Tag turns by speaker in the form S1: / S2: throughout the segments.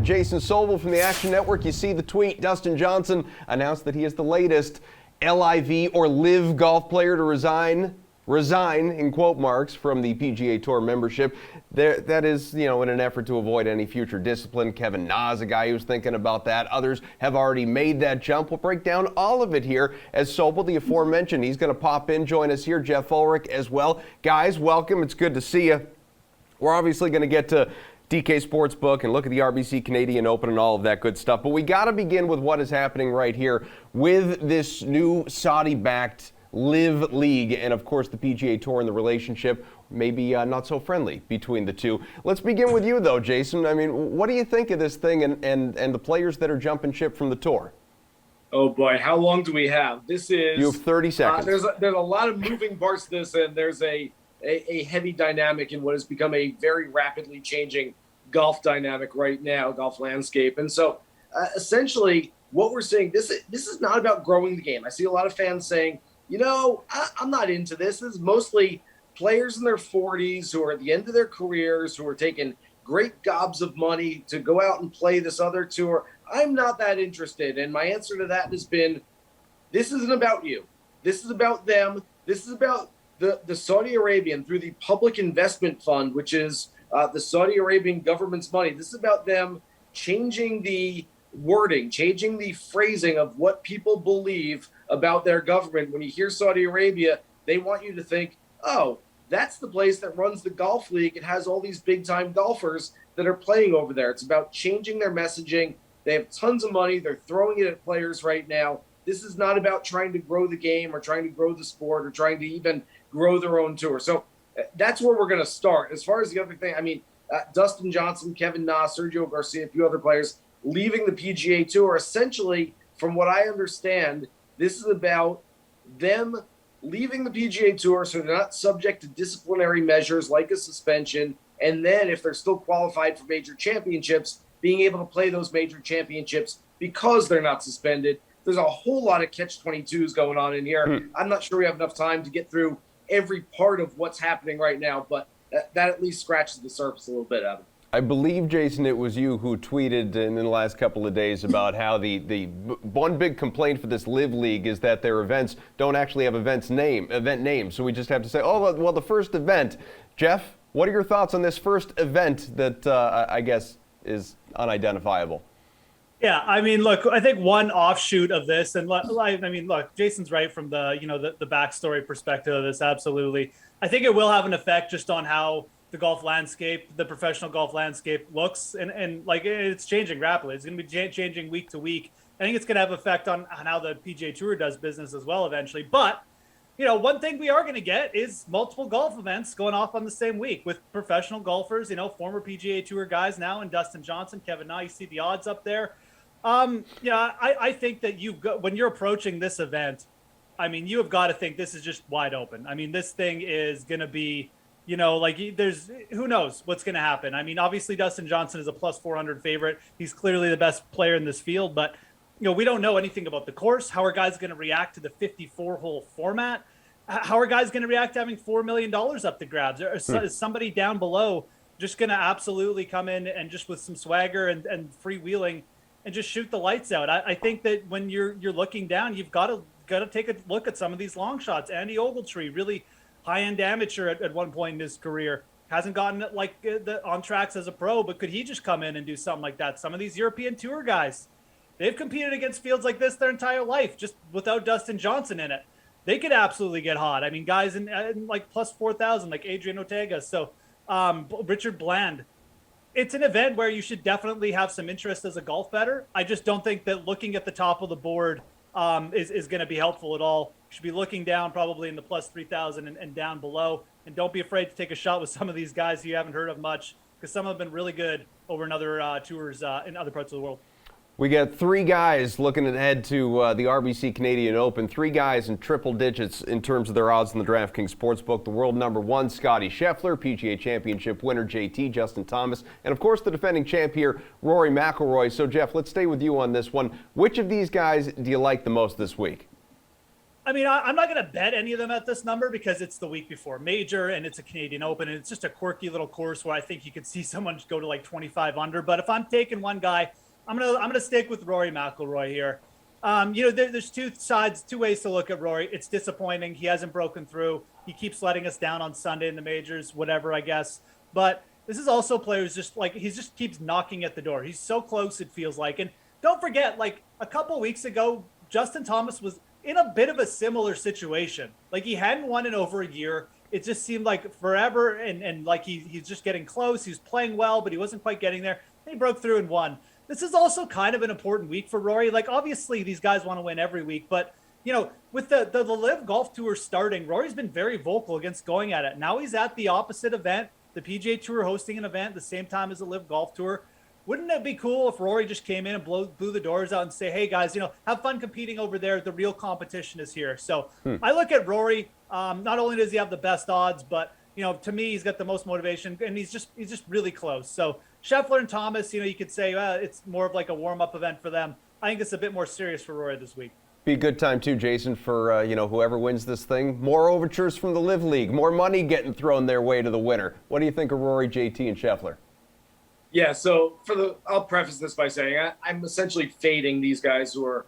S1: Jason Sobel from the Action Network. You see the tweet. Dustin Johnson announced that he is the latest LIV or LIV golf player to resign in quote marks from the PGA Tour membership. That is, in an effort to avoid any future discipline. Kevin Na is a guy who's thinking about that. Others have already made that jump. We'll break down all of it here as Sobel, the aforementioned, he's going to pop in, join us here. Geoff Ulrich as well. Guys, welcome. It's good to see you. We're obviously going to get to DK Sportsbook and look at the RBC Canadian Open and all of that good stuff. But we got to begin with what is happening right here with this new Saudi-backed LIV League and, of course, the PGA Tour and the relationship maybe not so friendly between the two. Let's begin with you, though, Jason. I mean, what do you think of this thing and the players that are jumping ship from the tour?
S2: Oh, boy. How long do we have? You
S1: have 30 seconds.
S2: There's a lot of moving parts to this, and there's a heavy dynamic in what has become a very rapidly changing golf dynamic right now, golf landscape. And so essentially what we're seeing, this is not about growing the game. I see a lot of fans saying, I'm not into this. This is mostly players in their 40s who are at the end of their careers, who are taking great gobs of money to go out and play this other tour. I'm not that interested. And my answer to that has been, this isn't about you. This is about them. This is about the Saudi Arabian through the Public Investment Fund, which is the Saudi Arabian government's money. This is about them changing the wording, changing the phrasing of what people believe about their government. When you hear Saudi Arabia, they want you to think, oh, that's the place that runs the golf league. It has all these big-time golfers that are playing over there. It's about changing their messaging. They have tons of money. They're throwing it at players right now. This is not about trying to grow the game or trying to grow the sport or trying to even grow their own tour. So that's where we're going to start. As far as the other thing, Dustin Johnson, Kevin Na, Sergio Garcia, a few other players leaving the PGA Tour. Essentially, from what I understand, this is about them leaving the PGA Tour so they're not subject to disciplinary measures like a suspension. And then if they're still qualified for major championships, being able to play those major championships because they're not suspended. There's a whole lot of catch-22s going on in here. I'm not sure we have enough time to get through every part of what's happening right now, but that at least scratches the surface a little bit, Evan.
S1: I believe, Jason, it was you who tweeted in the last couple of days about how the one big complaint for this LIV League is that their events don't actually have event names. So we just have to say, oh, well, the first event. Geoff, what are your thoughts on this first event that I guess is unidentifiable?
S3: Yeah, look, I think one offshoot of this, and look, Jason's right from the backstory perspective of this, absolutely. I think it will have an effect just on how the golf landscape, the professional golf landscape looks, and like it's changing rapidly. It's going to be changing week to week. I think it's going to have an effect on how the PGA Tour does business as well eventually. But, one thing we are going to get is multiple golf events going off on the same week with professional golfers, former PGA Tour guys now, and Dustin Johnson, Kevin Na. You see the odds up there. I think that when you're approaching this event, you have got to think this is just wide open. This thing is going to be, who knows what's going to happen. Obviously Dustin Johnson is a plus 400 favorite. He's clearly the best player in this field, but we don't know anything about the course. How are guys going to react to the 54-hole format? How are guys going to react to having $4 million up the grabs? Is somebody down below just going to absolutely come in and just with some swagger and freewheeling and just shoot the lights out? I think that when you're looking down, you've got to take a look at some of these long shots. Andy Ogletree, really high-end amateur at one point in his career, hasn't gotten on tracks as a pro, but could he just come in and do something like that? Some of these European Tour guys, they've competed against fields like this their entire life, just without Dustin Johnson in it. They could absolutely get hot. Guys in like plus 4,000, like Adrian Ortega. So Richard Bland. It's an event where you should definitely have some interest as a golf bettor. I just don't think that looking at the top of the board is going to be helpful at all. You should be looking down probably in the plus 3,000 and down below. And don't be afraid to take a shot with some of these guys you haven't heard of much, because some have been really good over in other tours in other parts of the world.
S1: We got three guys looking ahead to the RBC Canadian Open. Three guys in triple digits in terms of their odds in the DraftKings Sportsbook. The world number one, Scotty Scheffler, PGA Championship winner, JT, Justin Thomas, and of course the defending champ here, Rory Mcilroy. So, Geoff, let's stay with you on this one. Which of these guys do you like the most this week?
S3: I mean, I'm not going to bet any of them at this number because it's the week before major and it's a Canadian Open and it's just a quirky little course where I think you could see someone go to like 25 under. But if I'm taking one guy, I'm gonna stick with Rory Mcilroy here. There's two ways to look at Rory. It's disappointing. He hasn't broken through. He keeps letting us down on Sunday in the majors, whatever, I guess. But this is also a player who's he just keeps knocking at the door. He's so close, it feels like. And don't forget, like a couple weeks ago, Justin Thomas was in a bit of a similar situation. Like he hadn't won in over a year. It just seemed like forever. And like he's just getting close. He was playing well, but he wasn't quite getting there. And he broke through and won. This is also kind of an important week for Rory. Like obviously these guys want to win every week, but with the Live Golf Tour starting, Rory's been very vocal against going at it. Now he's at the opposite event, the PGA Tour hosting an event at the same time as the Live Golf Tour. Wouldn't it be cool if Rory just came in and blew the doors out and say, hey guys, have fun competing over there. The real competition is here. So I look at Rory. Not only does he have the best odds, but to me, he's got the most motivation and he's just really close. So Scheffler and Thomas, you could say it's more of like a warm-up event for them. I think it's a bit more serious for Rory this week.
S1: Be a good time too, Jason, for whoever wins this thing. More overtures from the Live League, more money getting thrown their way to the winner. What do you think of Rory, JT, and Scheffler?
S2: Yeah, so I'll preface this by saying I'm essentially fading these guys who are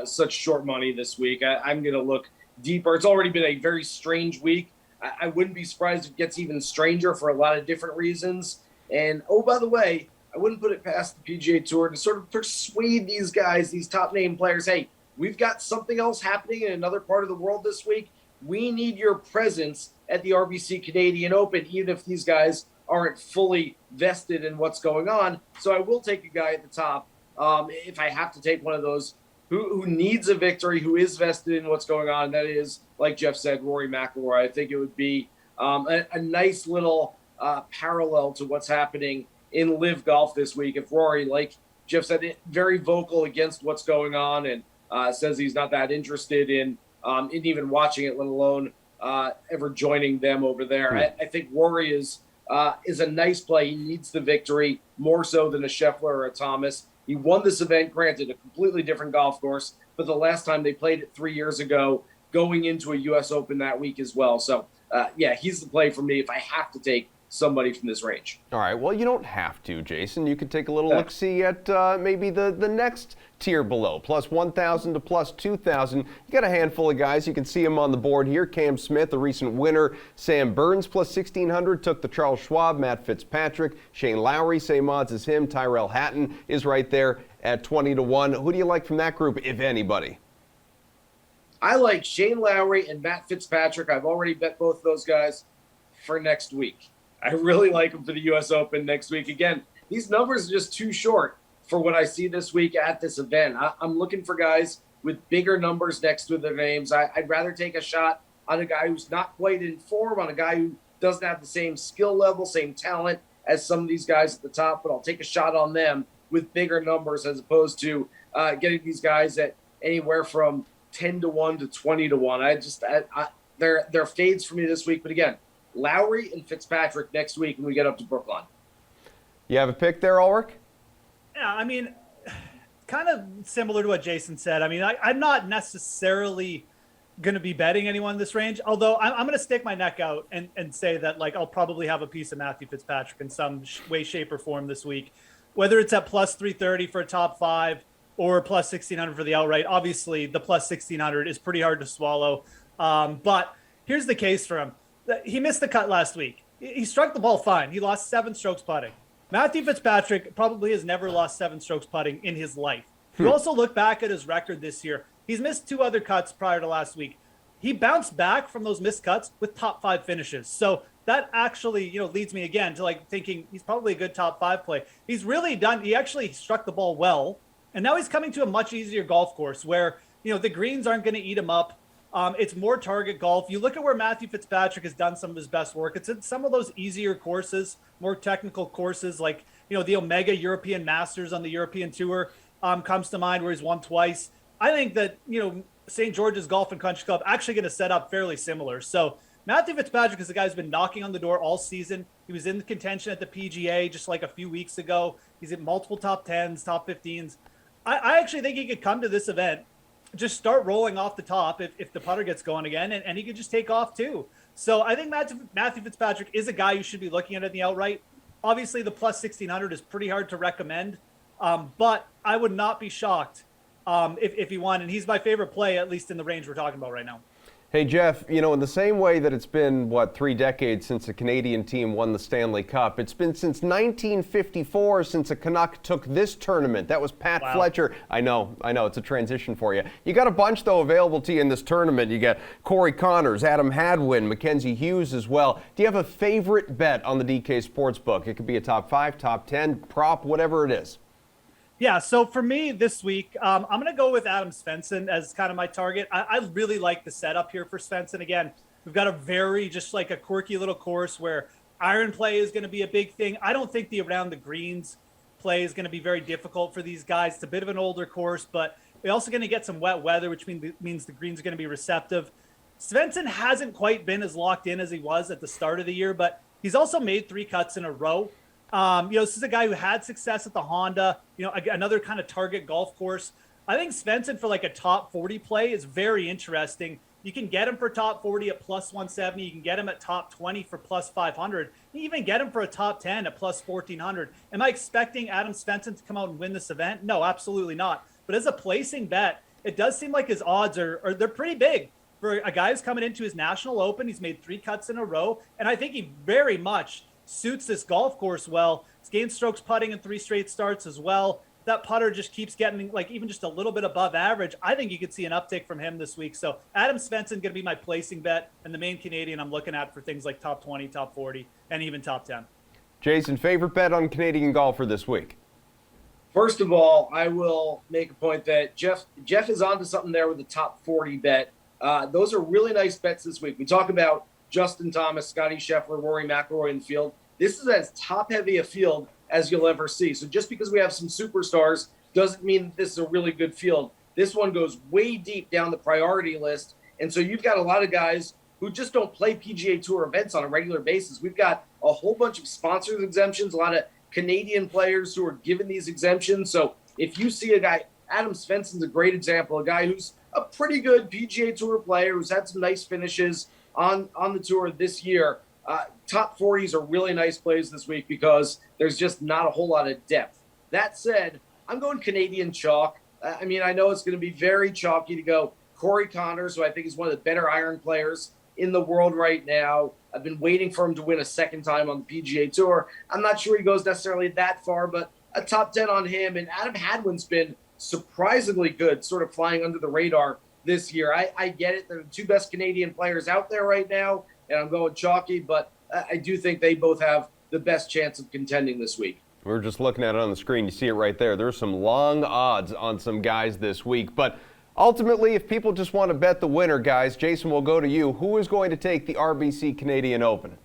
S2: such short money this week. I'm going to look deeper. It's already been a very strange week. I wouldn't be surprised if it gets even stranger for a lot of different reasons. And, oh, by the way, I wouldn't put it past the PGA Tour to sort of persuade these guys, these top-name players, hey, we've got something else happening in another part of the world this week. We need your presence at the RBC Canadian Open, even if these guys aren't fully vested in what's going on. So I will take a guy at the top if I have to take one of those who needs a victory, who is vested in what's going on. That is, like Geoff said, Rory Mcilroy. I think it would be a nice little parallel to what's happening in Live Golf this week. If Rory, like Geoff said, very vocal against what's going on and says he's not that interested in even watching it, let alone ever joining them over there. I think Rory is a nice play. He needs the victory more so than a Scheffler or a Thomas. He won this event, granted, a completely different golf course, but the last time they played it 3 years ago, going into a U.S. Open that week as well. So, he's the play for me if I have to take somebody from this range.
S1: All right, well, you don't have to, Jason. You could take a little look-see at maybe the next tier below, plus 1,000 to plus 2,000. You got a handful of guys. You can see them on the board here. Cam Smith, a recent winner. Sam Burns, plus 1,600, took the Charles Schwab. Matt Fitzpatrick. Shane Lowry, same odds as him. Tyrell Hatton is right there at 20 to 1. Who do you like from that group, if anybody?
S2: I like Shane Lowry and Matt Fitzpatrick. I've already bet both those guys for next week. I really like them for the U.S. Open next week. Again, these numbers are just too short for what I see this week at this event. I'm looking for guys with bigger numbers next to their names. I'd rather take a shot on a guy who's not quite in form, on a guy who doesn't have the same skill level, same talent as some of these guys at the top, but I'll take a shot on them with bigger numbers as opposed to getting these guys at anywhere from 10 to 1 to 20 to 1. They're fades for me this week. But again, Lowry and Fitzpatrick next week when we get up to Brooklyn.
S1: You have a pick there, Ulrich?
S3: Yeah, I mean, kind of similar to what Jason said. I mean, I'm not necessarily going to be betting anyone in this range, although I'm going to stick my neck out and say that, like, I'll probably have a piece of Matthew Fitzpatrick in some way, shape, or form this week, whether it's at plus 330 for a top 5 or plus 1,600 for the outright. Obviously, the plus 1,600 is pretty hard to swallow, but here's the case for him. He missed the cut last week. He struck the ball fine. He lost 7 strokes putting. Matthew Fitzpatrick probably has never lost 7 strokes putting in his life. You also look back at his record this year. He's missed 2 other cuts prior to last week. He bounced back from those missed cuts with top 5 finishes. So that actually, leads me again to like thinking he's probably a good top 5 play. He's really done. He actually struck the ball well. And now he's coming to a much easier golf course where, the greens aren't going to eat him up. It's more target golf. You look at where Matthew Fitzpatrick has done some of his best work. It's in some of those easier courses, more technical courses like, the Omega European Masters on the European Tour comes to mind where he's won twice. I think that, St. George's Golf and Country Club actually going to set up fairly similar. So Matthew Fitzpatrick is the guy who's been knocking on the door all season. He was in the contention at the PGA just like a few weeks ago. He's at multiple top 10s, top 15s. I actually think he could come to this event just start rolling off the top if the putter gets going again, and he could just take off too. So I think Matthew Fitzpatrick is a guy you should be looking at in the outright. Obviously, the plus 1,600 is pretty hard to recommend, but I would not be shocked if he won, and he's my favorite play, at least in the range we're talking about right now.
S1: Hey, Geoff, in the same way that it's been, 3 decades since a Canadian team won the Stanley Cup, it's been since 1954 since a Canuck took this tournament. That was Pat Fletcher. I know, it's a transition for you. You got a bunch, though, available to you in this tournament. You got Corey Connors, Adam Hadwin, Mackenzie Hughes as well. Do you have a favorite bet on the DK Sportsbook? It could be a top 5, top 10, prop, whatever it is.
S3: Yeah, so for me this week, I'm going to go with Adam Svensson as kind of my target. I really like the setup here for Svensson. Again, we've got a quirky little course where iron play is going to be a big thing. I don't think the around the greens play is going to be very difficult for these guys. It's a bit of an older course, but we're also going to get some wet weather, which means the greens are going to be receptive. Svensson hasn't quite been as locked in as he was at the start of the year, but he's also made 3 cuts in a row. This is a guy who had success at the Honda, another kind of target golf course. I think Svensson for like a top 40 play is very interesting. You can get him for top 40 at plus 170. You can get him at top 20 for plus 500. You can even get him for a top 10 at plus 1,400. Am I expecting Adam Svensson to come out and win this event? No, absolutely not. But as a placing bet, it does seem like his odds they're pretty big. For a guy who's coming into his National Open, he's made 3 cuts in a row. And I think he very much suits this golf course well. He's gained strokes putting in 3 straight starts as well. That putter just keeps getting even just a little bit above average. I think you could see an uptick from him this week. So Adam Svensson going to be my placing bet, and the main Canadian I'm looking at for things like top 20, top 40, and even top 10. Jason,
S1: favorite bet on Canadian golfer this week?
S2: First of all, I will make a point that Geoff is onto something there with the top 40 bet. Those are really nice bets this week. We talk about Justin Thomas, Scotty Scheffler, Rory Mcilroy in the field. This is as top-heavy a field as you'll ever see. So just because we have some superstars doesn't mean that this is a really good field. This one goes way deep down the priority list. And so you've got a lot of guys who just don't play PGA Tour events on a regular basis. We've got a whole bunch of sponsors exemptions, a lot of Canadian players who are given these exemptions. So if you see a guy, Adam Svensson's a great example, a guy who's a pretty good PGA Tour player who's had some nice finishes on the tour this year. Top 40s are really nice plays this week because there's just not a whole lot of depth. That said, I'm going Canadian chalk. I know it's going to be very chalky to go Corey Connors, who I think is one of the better iron players in the world right now. I've been waiting for him to win a second time on the PGA Tour. I'm not sure he goes necessarily that far, but a top 10 on him. And Adam Hadwin's been surprisingly good, sort of flying under the radar this year. I get it. They're the 2 best Canadian players out there right now, and I'm going chalky, but I do think they both have the best chance of contending this week.
S1: We're just looking at it on the screen. You see it right there. There's some long odds on some guys this week. But ultimately, if people just want to bet the winner, guys, Jason, will go to you. Who is going to take the RBC Canadian Open?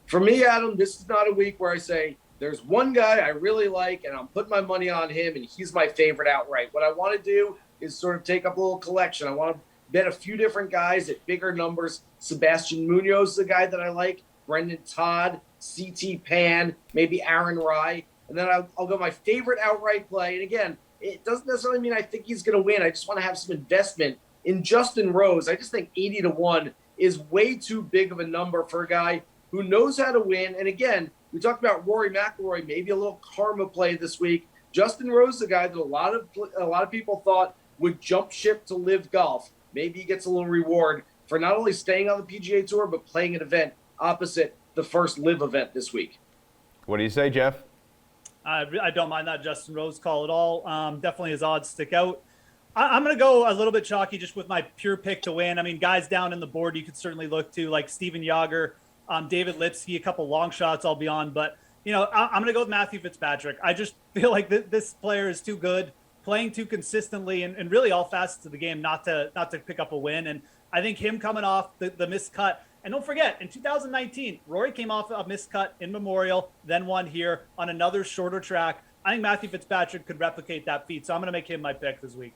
S2: For me, Adam, this is not a week where I say, there's one guy I really like, and I'm putting my money on him, and he's my favorite outright. What I want to do is sort of take up a little collection. I want to bet a few different guys at bigger numbers. Sebastian Munoz is a guy that I like. Brendan Todd, C.T. Pan, maybe Aaron Rye. And then I'll go my favorite outright play. And again, it doesn't necessarily mean I think he's going to win. I just want to have some investment in Justin Rose. I just think 80-1 is way too big of a number for a guy who knows how to win. And again, we talked about Rory McIlroy, maybe a little karma play this week. Justin Rose is a guy that a lot of people thought would jump ship to LIV Golf. Maybe he gets a little reward for not only staying on the PGA Tour, but playing an event opposite the first LIV event this week.
S1: What do you say, Geoff?
S3: I don't mind that Justin Rose call at all. Definitely his odds stick out. I'm going to go a little bit chalky just with my pure pick to win. Guys down in the board you could certainly look to, like Steven Yager, David Lipsky, a couple long shots I'll be on. But, I'm going to go with Matthew Fitzpatrick. I just feel like this player is too good, playing too consistently, and really all facets of the game not to pick up a win. And I think him coming off the missed cut. And don't forget, in 2019, Rory came off a missed cut in Memorial, then won here on another shorter track. I think Matthew Fitzpatrick could replicate that feat, so I'm going to make him my pick this week.